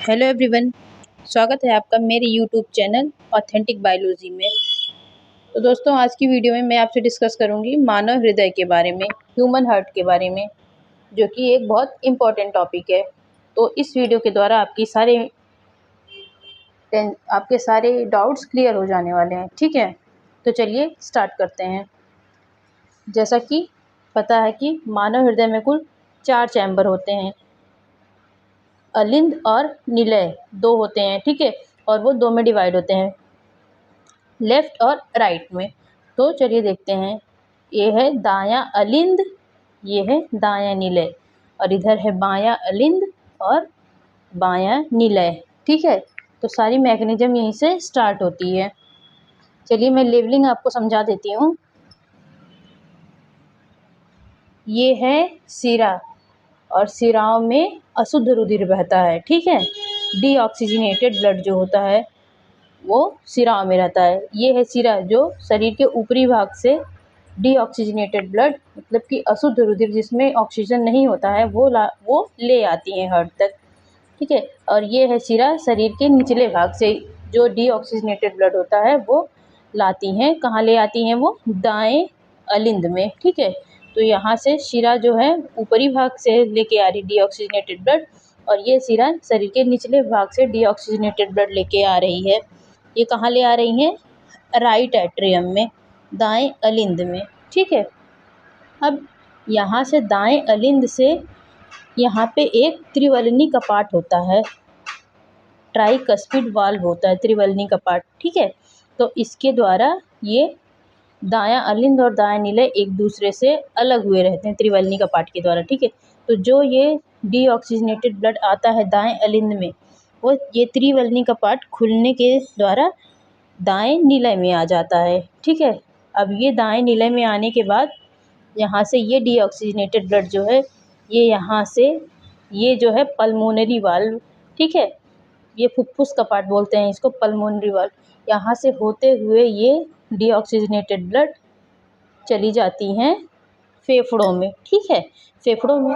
Hello everyone, स्वागत है आपका मेरे यूट्यूब चैनल ऑथेंटिक बायोलॉजी में। तो दोस्तों, आज की वीडियो में मैं आपसे डिस्कस करूंगी मानव हृदय के बारे में, ह्यूमन हार्ट के बारे में, जो कि एक बहुत इम्पॉर्टेंट टॉपिक है। तो इस वीडियो के द्वारा आपके सारे डाउट्स क्लियर हो जाने वाले हैं। ठीक है, तो चलिए स्टार्ट करते हैं। जैसा कि पता है कि मानव हृदय में कुल 4 चैम्बर होते हैं। अलिंद और निलय 2 होते हैं, ठीक है, और वो 2 में डिवाइड होते हैं, लेफ्ट और राइट में। तो चलिए देखते हैं। ये है दायां अलिंद, ये है दायां निलय, और इधर है बायां अलिंद और बायां निलय। ठीक है, तो सारी मैकेनिज्म यहीं से स्टार्ट होती है। चलिए मैं लेवलिंग आपको समझा देती हूँ। ये है सिरा, और सिराओं में अशुद्ध रुधिर बहता है। ठीक है, डीऑक्सीजनेटेड ब्लड जो होता है वो सिराओं में रहता है। ये है सिरा, जो शरीर के ऊपरी भाग से डीऑक्सीजनेटेड ब्लड, मतलब कि अशुद्ध रुधिर जिसमें ऑक्सीजन नहीं होता है, वो ले आती हैं हार्ट तक। ठीक है, और ये है सिरा शरीर के निचले भाग से, जो डीऑक्सीजनेटेड ब्लड होता है वो लाती हैं। कहाँ ले आती हैं? वो दाएं अलिंद में। ठीक है, तो यहाँ से शिरा जो है ऊपरी भाग से लेके आ रही डीऑक्सीजनेटेड ब्लड, और ये सिरा शरीर के निचले भाग से डीऑक्सीजनेटेड ब्लड लेके आ रही है। ये कहाँ ले आ रही हैं? राइट एट्रियम में, दाएं अलिंद में। ठीक है, अब यहाँ से दाएं अलिंद से यहाँ पे एक त्रिवलनी कपाट होता है, ट्राइकस्पिड वाल्व होता है, त्रिवलनी कपाट। ठीक है, तो इसके द्वारा ये दायां अलिंद और दायां निलय एक दूसरे से अलग हुए रहते हैं त्रिवलनी कपाट के द्वारा। ठीक है, तो जो ये डीऑक्सीजनेटेड ब्लड आता है दाएं अलिंद में, वो ये त्रिवलनी कपाट खुलने के द्वारा दाएं निलय में आ जाता है। ठीक है, अब ये दाएं निलय में आने के बाद यहाँ से ये डीऑक्सीजनेटेड ब्लड जो है, ये यहाँ से, ये जो है पल्मोनरी वाल्व, ठीक है, ये फुफ्फुस कपाट बोलते हैं इसको, पल्मोनरी वाल्व, यहाँ से होते हुए ये डीऑक्सीजनेटेड ब्लड चली जाती हैं फेफड़ों में। ठीक है, फेफड़ों में,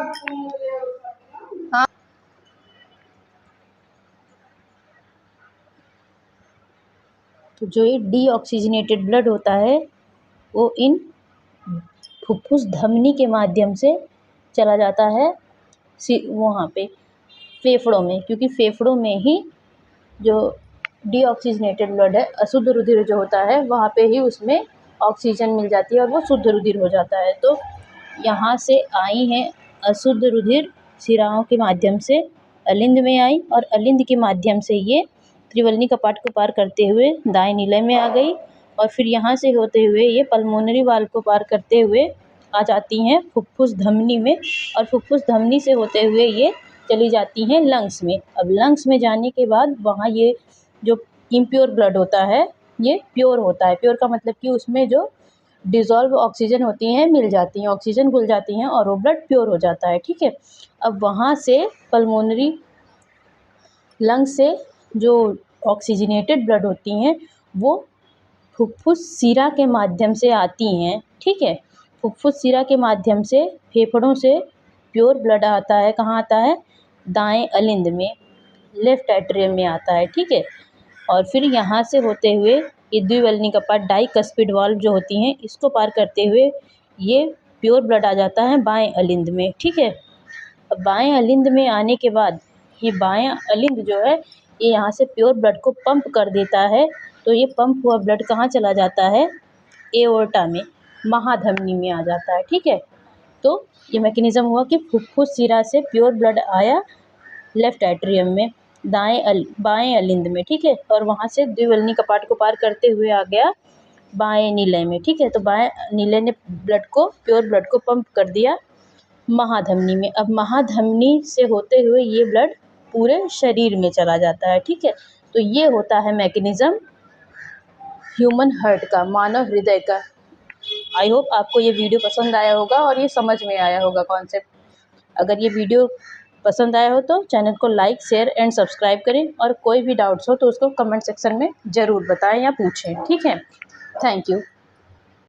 हाँ, तो जो ये डीऑक्सीजनेटेड ब्लड होता है वो इन फुफ्फुस धमनी के माध्यम से चला जाता है वहाँ पे फेफड़ों में, क्योंकि फेफड़ों में ही जो डीऑक्सीजनेटेड ब्लड है, अशुद्ध रुधिर जो होता है, वहाँ पे ही उसमें ऑक्सीजन मिल जाती है और वो शुद्ध रुधिर हो जाता है। तो यहाँ से आई हैं अशुद्ध रुधिर, सिराओं के माध्यम से अलिंद में आई, और अलिंद के माध्यम से ये त्रिवलनी कपाट को पार करते हुए दाएं निलय में आ गई, और फिर यहाँ से होते हुए ये पल्मोनरी वाल्व को पार करते हुए आ जाती हैं फुफ्फुस धमनी में, और फुफ्फुस धमनी से होते हुए ये चली जाती हैं लंग्स में। अब लंग्स में जाने के बाद वहाँ ये जो इम्प्योर ब्लड होता है ये प्योर होता है। प्योर का मतलब कि उसमें जो डिज़ोल्व ऑक्सीजन होती हैं मिल जाती हैं, ऑक्सीजन घुल जाती हैं, और वो ब्लड प्योर हो जाता है। ठीक है, अब वहाँ से पल्मोनरी लंग से जो ऑक्सीजनेटेड ब्लड होती हैं वो फुफ्फुस सिरा के माध्यम से आती हैं। ठीक है, फुफ्फुस सिरा के माध्यम से फेफड़ों से प्योर ब्लड आता है। कहाँ आता है? दाएं अलिंद में, लेफ्ट एट्रियम में आता है। ठीक है, और फिर यहाँ से होते हुए ये द्विवल्नी कपाट, डाइकस्पिड वाल्व जो होती हैं, इसको पार करते हुए ये प्योर ब्लड आ जाता है बाएं अलिंद में। ठीक है, अब बाएं अलिंद में आने के बाद ये बायां अलिंद जो है ये यहाँ से प्योर ब्लड को पंप कर देता है। तो ये पंप हुआ ब्लड कहाँ चला जाता है? एओर्टा में, महाधमनी में आ जाता है। ठीक है, तो ये मैकेनिज़्म हुआ कि फुफ्फुस सिरा से प्योर ब्लड आया लेफ्ट एट्रियम में, बाएं अलिंद में। ठीक है, और वहाँ से द्विवल्नी कपाट को पार करते हुए आ गया बाएं निलय में। ठीक है, तो बाएं निलय ने प्योर ब्लड को पंप कर दिया महाधमनी में। अब महाधमनी से होते हुए ये ब्लड पूरे शरीर में चला जाता है। ठीक है, तो ये होता है मैकेनिज़्म ह्यूमन हार्ट का, मानव हृदय का। आई होप आपको ये वीडियो पसंद आया होगा और ये समझ में आया होगा कॉन्सेप्ट। अगर ये वीडियो पसंद आया हो तो चैनल को लाइक, शेयर एंड सब्सक्राइब करें, और कोई भी डाउट्स हो तो उसको कमेंट सेक्शन में ज़रूर बताएं या पूछें। ठीक है, थैंक यू।